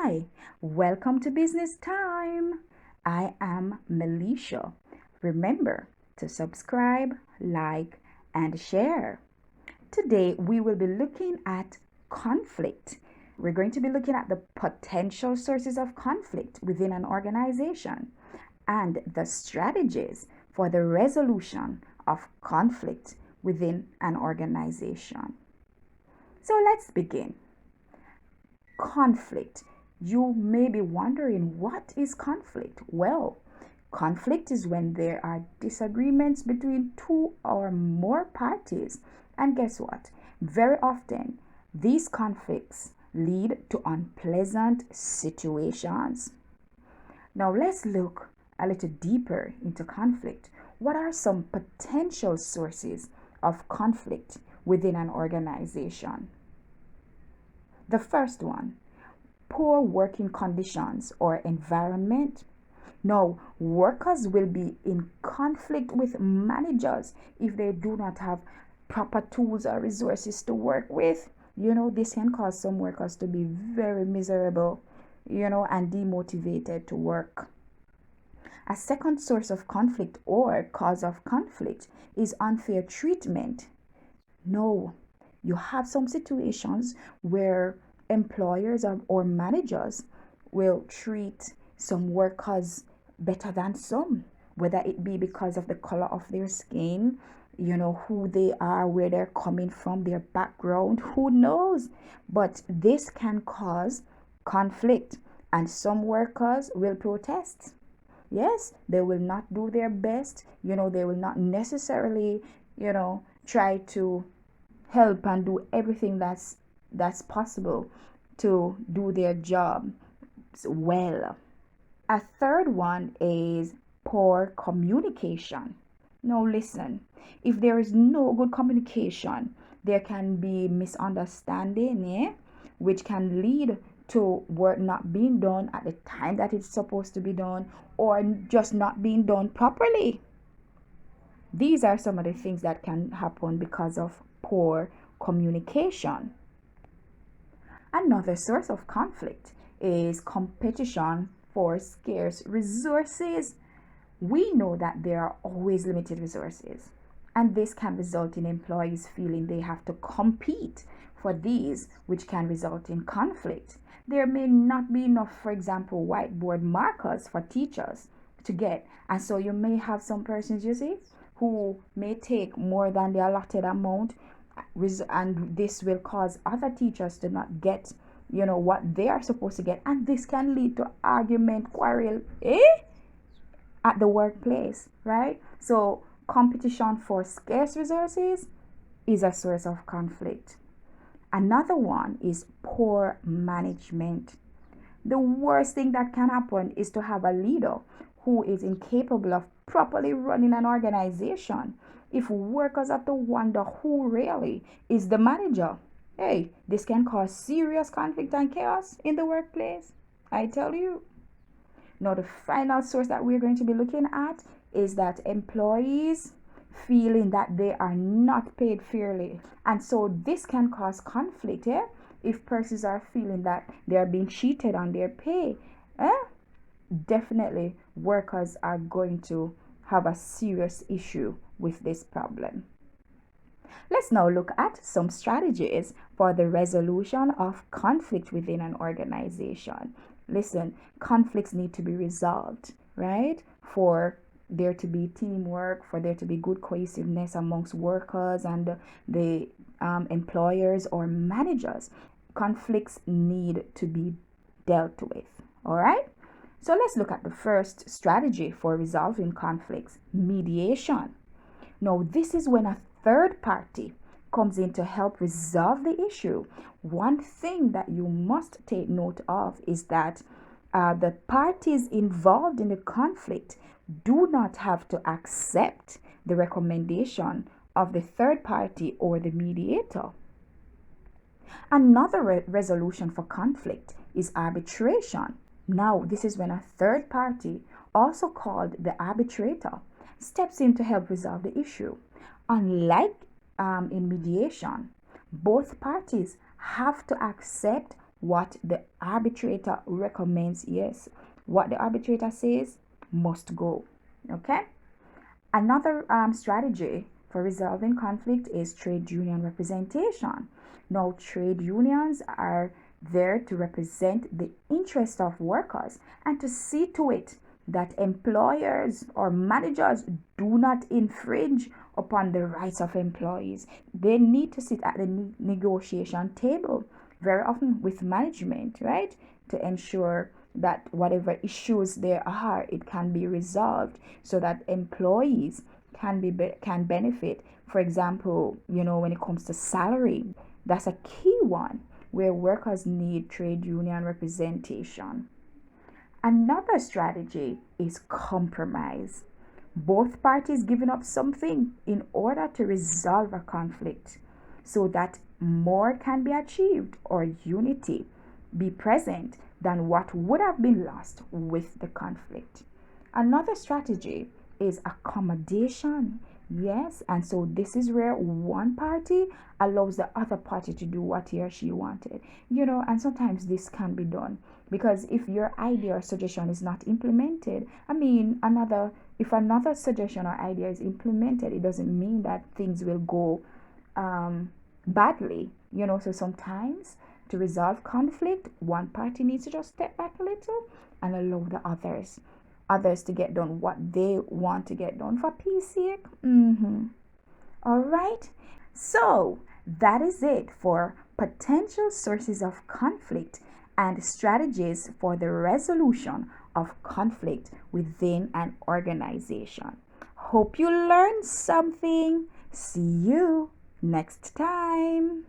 Hi, welcome to Business Time. I am Melisha. Remember to subscribe, like, and share. Today we will be looking at conflict. We're going to be looking at the potential sources of conflict within an organization and the strategies for the resolution of conflict within an organization. So let's begin. Conflict. You may be wondering, what is conflict? Well, conflict is when there are disagreements between two or more parties. And guess what? Very often, these conflicts lead to unpleasant situations. Now, let's look a little deeper into conflict. What are some potential sources of conflict within an organization? The first one, poor working conditions or environment. Now, workers will be in conflict with managers if they do not have proper tools or resources to work with. This can cause some workers to be very miserable, and demotivated to work. A second source of conflict or cause of conflict is unfair treatment. No, you have some situations where employers or managers will treat some workers better than some, whether it be because of the color of their skin, who they are, where they're coming from, their background, who knows? But this can cause conflict, and some workers will protest. Yes, they will not do their best, they will not necessarily, try to help and do everything that's possible to do their job well. A third one is poor communication. Now listen, if there is no good communication, there can be misunderstanding, which can lead to work not being done at the time that it's supposed to be done, or just not being done properly. These are some of the things that can happen because of poor communication. Another source of conflict is competition for scarce resources. We know that there are always limited resources, and this can result in employees feeling they have to compete for these, which can result in conflict. There may not be enough, for example, whiteboard markers for teachers to get, and so you may have some persons, who may take more than the allotted amount, and this will cause other teachers to not get what they are supposed to get, and this can lead to argument, quarrel at the workplace, right? So competition for scarce resources is a source of conflict. Another one is poor management. The worst thing that can happen is to have a leader who is incapable of properly running an organization. If workers have to wonder who really is the manager, this can cause serious conflict and chaos in the workplace, I tell you. Now, the final source that we're going to be looking at is that employees feeling that they are not paid fairly. And so this can cause conflict, if persons are feeling that they are being cheated on their pay. Definitely workers are going to have a serious issue with this problem. Let's now look at some strategies for the resolution of conflict within an organization. Listen, conflicts need to be resolved, right? For there to be teamwork, for there to be good cohesiveness amongst workers and the employers or managers. Conflicts need to be dealt with, all right? So let's look at the first strategy for resolving conflicts, mediation. Now, this is when a third party comes in to help resolve the issue. One thing that you must take note of is that the parties involved in the conflict do not have to accept the recommendation of the third party or the mediator. Another resolution for conflict is arbitration. Now, this is when a third party, also called the arbitrator, steps in to help resolve the issue. Unlike in mediation, both parties have to accept what the arbitrator recommends. Yes, what the arbitrator says must go. Okay. Another strategy for resolving conflict is trade union representation. Now, trade unions are there to represent the interest of workers and to see to it that employers or managers do not infringe upon the rights of employees. They need to sit at the negotiation table very often with management, right? To ensure that whatever issues there are, it can be resolved so that employees can benefit. For example, when it comes to salary, that's a key one where workers need trade union representation. Another strategy is compromise. Both parties giving up something in order to resolve a conflict so that more can be achieved or unity be present than what would have been lost with the conflict. Another strategy is accommodation. Yes, and so this is where one party allows the other party to do what he or she wanted. And sometimes this can be done because if your idea or suggestion is not implemented, if another suggestion or idea is implemented, it doesn't mean that things will go badly. So sometimes to resolve conflict, one party needs to just step back a little and allow the others to get done what they want to get done for peace sake. All right. So that is it for potential sources of conflict and strategies for the resolution of conflict within an organization. Hope you learned something. See you next time.